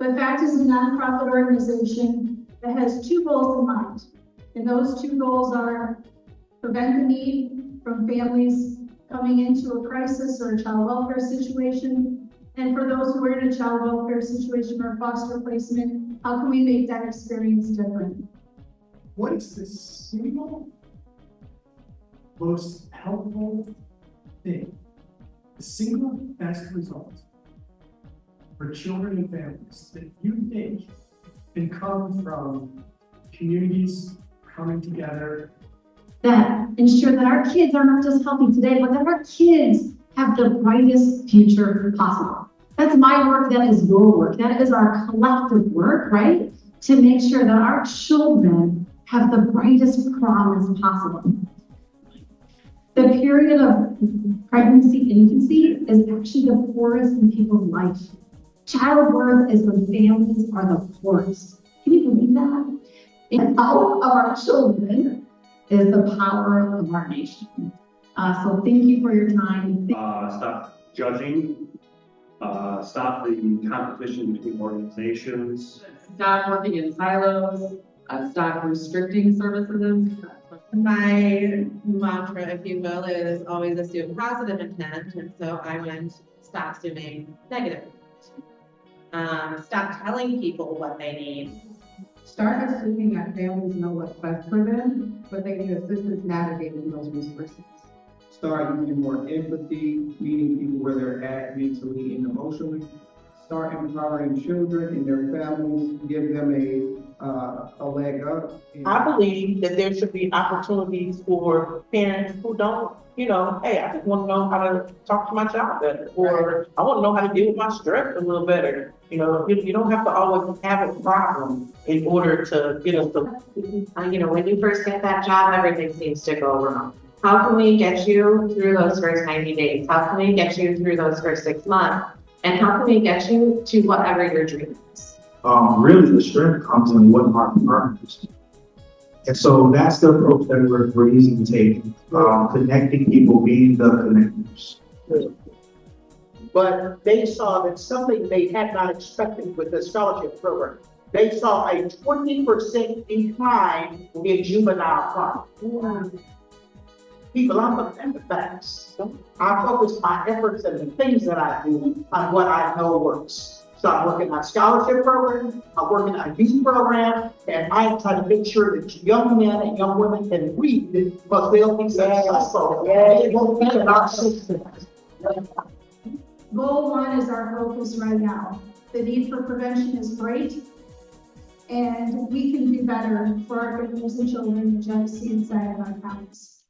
The FACT is a nonprofit organization that has two goals in mind. And those two goals are prevent the need from families coming into a crisis or a child welfare situation. And for those who are in a child welfare situation or foster placement, how can we make that experience different? What is the single most helpful thing, the single best result for children and families that you think can come from communities coming together? That ensure that our kids are not just healthy today, but that our kids have the brightest future possible. That's my work, that is your work, that is our collective work, right? To make sure that our children have the brightest promise possible. The period of pregnancy, infancy is actually the poorest in people's life. Childbirth is when families are the poorest. Can you believe that? And all of our children is the power of our nation. So thank you for your time. Stop judging. Stop the competition between organizations. Stop working in silos. Stop restricting services. My mantra, if you will, is always assume positive intent, and so I went stop assuming negative intent. Stop telling people what they need. Start assuming that families know what's best for them, but they need assistance navigating those resources. Start using more empathy, meeting people where they're at mentally and emotionally. Start empowering children and their families, give them a leg up. I believe that there should be opportunities for parents who don't, hey, I just want to know how to talk to my child better, or I want to know how to deal with my stress a little better. You don't have to always have a problem in order to get us to. When you first get that job, everything seems to go wrong. How can we get you through those first 90 days? How can we get you through those first 6 months? And how can we get you to whatever your dream is? Really, the strength comes in what our partners. And so that's the approach that we're using to take, connecting people, being the connectors. But they saw that something they had not expected with the scholarship program. They saw a 20% decline in juvenile crime. People, I'm looking at the facts. I focus my efforts and the things that I do on what I know works. So I'm working on scholarship program, I'm working on youth program, and I'm trying to make sure that young men and young women can read because they'll be successful. They won't be in our system. Goal 1 is our focus right now. The need for prevention is great, and we can do better for our families and children in Genesee and inside of our counties.